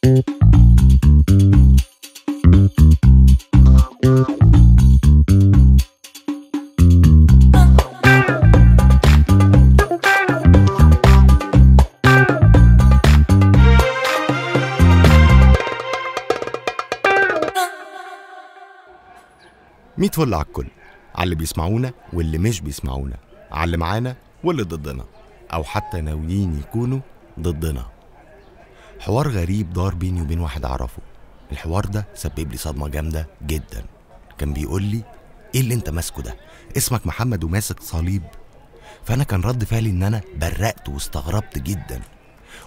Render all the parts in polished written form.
مية فل على الكل، على اللي بيسمعونا واللي مش بيسمعونا، على اللي معانا واللي ضدنا، أو حتى ناويين يكونوا ضدنا. حوار غريب دار بيني وبين واحد أعرفه. الحوار ده سبب لي صدمة جامدة جدا. كان بيقول لي: إيه اللي أنت ماسكه ده؟ اسمك محمد وماسك صليب؟ فأنا كان رد فعلي إن أنا برقت واستغربت جدا،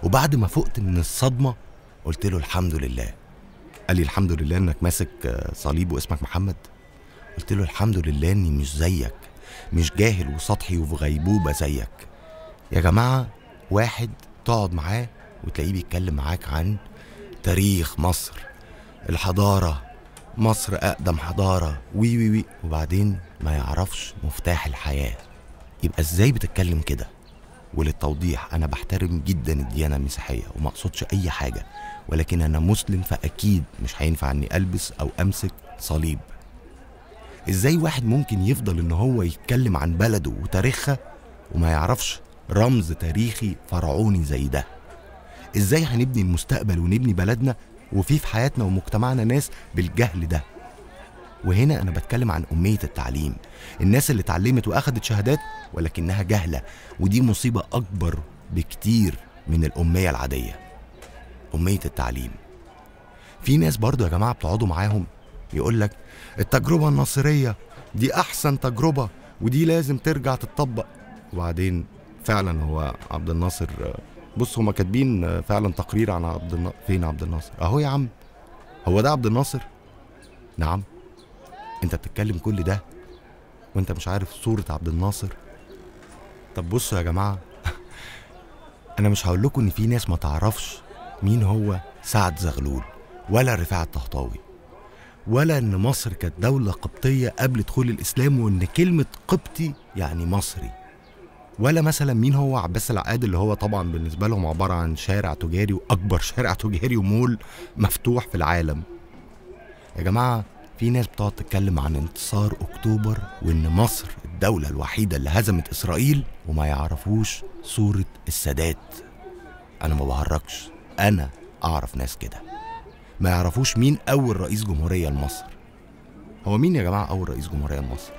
وبعد ما فقت من الصدمة قلت له: الحمد لله. قال لي: الحمد لله إنك ماسك صليب واسمك محمد؟ قلت له: الحمد لله إني مش زيك، مش جاهل وسطحي وفي غيبوبة زيك. يا جماعة، واحد تقعد معاه وتلاقيه بيتكلم معاك عن تاريخ مصر، الحضارة، مصر أقدم حضارة، وي وي وي، وبعدين ما يعرفش مفتاح الحياة. يبقى إزاي بتتكلم كده؟ وللتوضيح، أنا بحترم جدا الديانة المسيحية وما أقصدش أي حاجة، ولكن أنا مسلم، فأكيد مش هينفع إني ألبس أو أمسك صليب. إزاي واحد ممكن يفضل إن هو يتكلم عن بلده وتاريخها وما يعرفش رمز تاريخي فرعوني زي ده؟ إزاي هنبني المستقبل ونبني بلدنا وفي حياتنا ومجتمعنا ناس بالجهل ده؟ وهنا أنا بتكلم عن أمية التعليم، الناس اللي اتعلمت وأخدت شهادات ولكنها جهلة، ودي مصيبة أكبر بكتير من الأمية العادية. أمية التعليم. في ناس برضو يا جماعة بتقعدوا معاهم يقولك: التجربة الناصرية دي أحسن تجربة ودي لازم ترجع تتطبق. وبعدين فعلا هو عبد الناصر، بص هما كاتبين فعلا تقرير عن عبد الناصر. فين عبد الناصر؟ أهو يا عم، هو ده عبد الناصر؟ نعم. انت بتتكلم كل ده وانت مش عارف صورة عبد الناصر؟ طب بصوا يا جماعة انا مش هقول لكم ان في ناس ما تعرفش مين هو سعد زغلول ولا رفاعة الطهطاوي، ولا ان مصر كانت دولة قبطية قبل دخول الاسلام، وان كلمة قبطي يعني مصري، ولا مثلا مين هو عباس العقاد اللي هو طبعا بالنسبة لهم عبارة عن شارع تجاري واكبر شارع تجاري ومول مفتوح في العالم. يا جماعة، في ناس بتقعد تتكلم عن انتصار اكتوبر وان مصر الدولة الوحيدة اللي هزمت اسرائيل وما يعرفوش صورة السادات. انا ما بهرجش، انا اعرف ناس كده ما يعرفوش مين اول رئيس جمهورية لمصر. هو مين يا جماعة اول رئيس جمهورية لمصر؟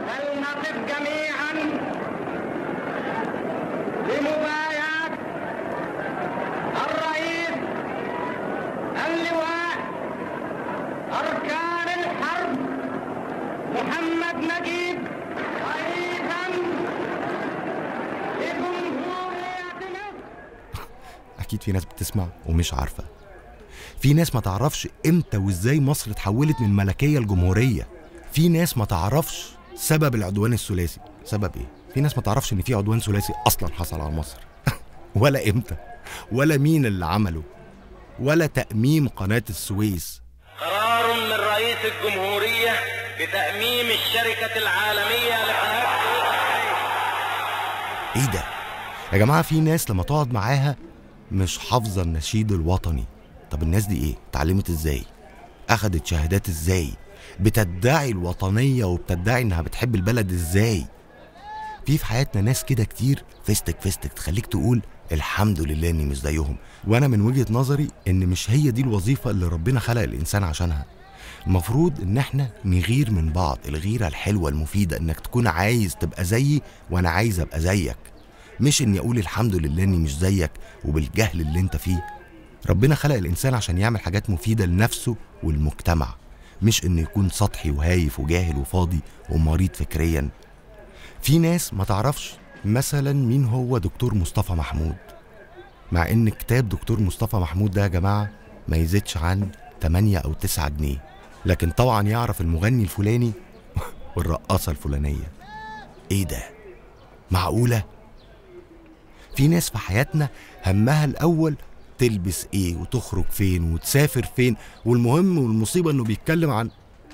فلنقف جميعا لمبايعة الرئيس اللواء أركان الحرب محمد نجيب رئيسا لجمهورية مصر. اكيد في ناس بتسمع ومش عارفة. في ناس ما تعرفش امتى وازاي مصر اتحولت من ملكية لجمهورية. في ناس ما تعرفش سبب العدوان الثلاثي. سبب ايه؟ في ناس ما تعرفش ان في عدوان ثلاثي اصلا حصل على مصر ولا امتى، ولا مين اللي عمله، ولا تأميم قناة السويس. قرار من رئيس الجمهورية بتأميم الشركة العالمية لقناة السويس. ايه ده؟ يا جماعة، في ناس لما تقعد معاها مش حافظة النشيد الوطني. طب الناس دي ايه؟ اتعلمت ازاي؟ اخدت شهادات ازاي؟ بتدعي الوطنية وبتدعي انها بتحب البلد ازاي؟ في حياتنا ناس كده كتير فستك تخليك تقول الحمد لله اني مش زيهم. وانا من وجهة نظري ان مش هي دي الوظيفة اللي ربنا خلق الانسان عشانها. المفروض ان احنا نغير من بعض، الغيرة الحلوة المفيدة، انك تكون عايز تبقى زيي وانا عايز ابقى زيك، مش اني اقول الحمد لله اني مش زيك وبالجهل اللي انت فيه. ربنا خلق الانسان عشان يعمل حاجات مفيدة لنفسه والمجتمع، مش انه يكون سطحي وهايف وجاهل وفاضي ومريض فكريا. في ناس ما تعرفش مثلا مين هو دكتور مصطفى محمود، مع ان كتاب دكتور مصطفى محمود ده يا جماعة ما يزيدش عن 8 أو 9 جنيه، لكن طبعا يعرف المغني الفلاني والرقاصة الفلانية. ايه ده؟ معقولة؟ في ناس في حياتنا همها الأول تلبس ايه وتخرج فين وتسافر فين، والمهم والمصيبة انه بيتكلم عن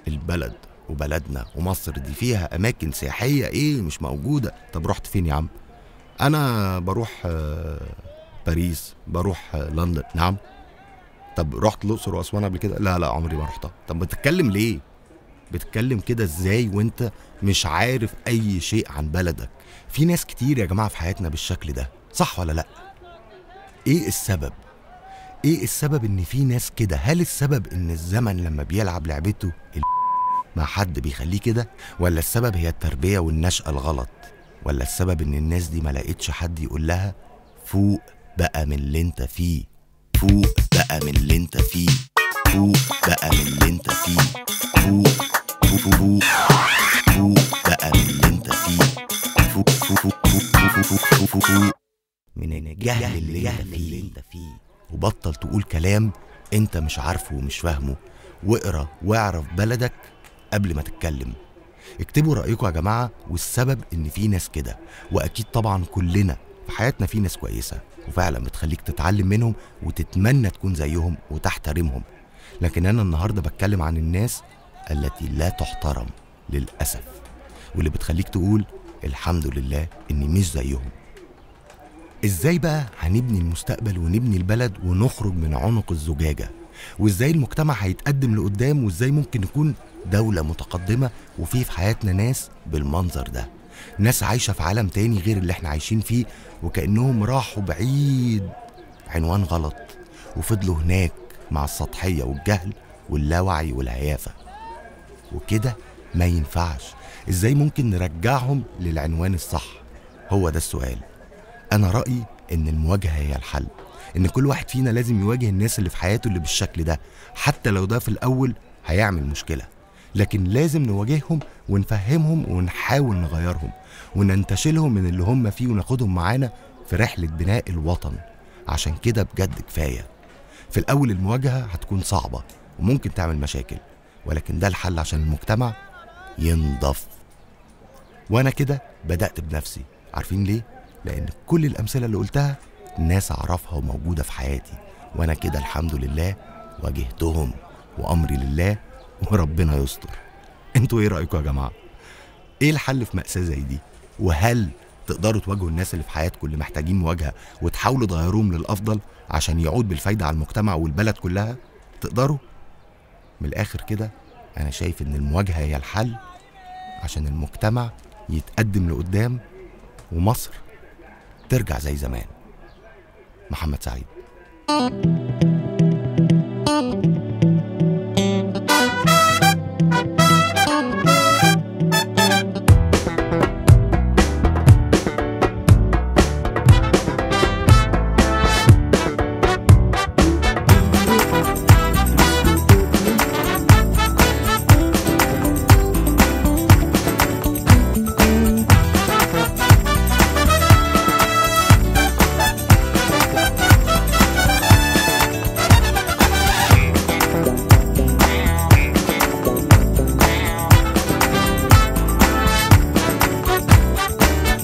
البلد وبلدنا ومصر دي فيها أماكن سياحية ايه مش موجودة. طب رحت فين يا عم؟ أنا بروح باريس، بروح لندن. نعم. طب رحت الاقصر واسوان قبل كده؟ لا لا عمري ما رحتها. طب بتتكلم ليه؟ بتتكلم كده ازاي وانت مش عارف اي شيء عن بلدك؟ في ناس كتير يا جماعه في حياتنا بالشكل ده، صح ولا لا؟ ايه السبب؟ ايه السبب ان في ناس كده؟ هل السبب ان الزمن لما بيلعب لعبته مع حد بيخليه كده، ولا السبب هي التربيه والنشأة الغلط، ولا السبب ان الناس دي ما لقيتش حد يقول لها فوق بقى من اللي انت فيه، فوق بقى من اللي انت فيه، فوق بقى من اللي انت فيه، فوق فوق فوق فوق بقى من اللي انت فيه، فوق فوق فوق فوق فوق فوق فوق من الجهل اللي انت فيه، وبطل تقول كلام انت مش عارفه ومش فاهمه، واقرا واعرف بلدك قبل ما تتكلم. اكتبوا رأيكم يا جماعة. والسبب ان في ناس كده، واكيد طبعا كلنا في حياتنا في ناس كويسة وفعلا بتخليك تتعلم منهم وتتمنى تكون زيهم وتحترمهم، لكن انا النهاردة بتكلم عن الناس التي لا تحترم للأسف، واللي بتخليك تقول الحمد لله اني مش زيهم. ازاي بقى هنبني المستقبل ونبني البلد ونخرج من عنق الزجاجة؟ وازاي المجتمع هيتقدم لقدام؟ وازاي ممكن نكون دولة متقدمة وفي حياتنا ناس بالمنظر ده، ناس عايشة في عالم تاني غير اللي احنا عايشين فيه، وكأنهم راحوا بعيد عنوان غلط وفضلوا هناك مع السطحية والجهل واللاوعي والهيافة. وكده ما ينفعش. ازاي ممكن نرجعهم للعنوان الصح؟ هو ده السؤال. انا رأيي ان المواجهة هي الحل، ان كل واحد فينا لازم يواجه الناس اللي في حياته اللي بالشكل ده، حتى لو ده في الاول هيعمل مشكلة، لكن لازم نواجههم ونفهمهم ونحاول نغيرهم وننتشلهم من اللي هم فيه وناخدهم معانا في رحلة بناء الوطن. عشان كده بجد كفاية. في الأول المواجهة هتكون صعبة وممكن تعمل مشاكل، ولكن ده الحل عشان المجتمع ينضف. وأنا كده بدأت بنفسي. عارفين ليه؟ لأن كل الأمثلة اللي قلتها ناس أعرفها وموجودة في حياتي، وأنا كده الحمد لله واجهتهم، وأمري لله وربنا يستر. انتوا ايه رأيكم يا جماعة؟ ايه الحل في مأساة زي دي؟ وهل تقدروا تواجهوا الناس اللي في حياتكم اللي محتاجين مواجهة وتحاولوا تغيروهم للأفضل عشان يعود بالفايدة على المجتمع والبلد كلها؟ تقدروا؟ من الآخر كده أنا شايف إن المواجهة هي الحل عشان المجتمع يتقدم لقدام ومصر ترجع زي زمان. محمد سعيد.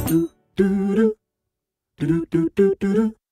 do do do do do do do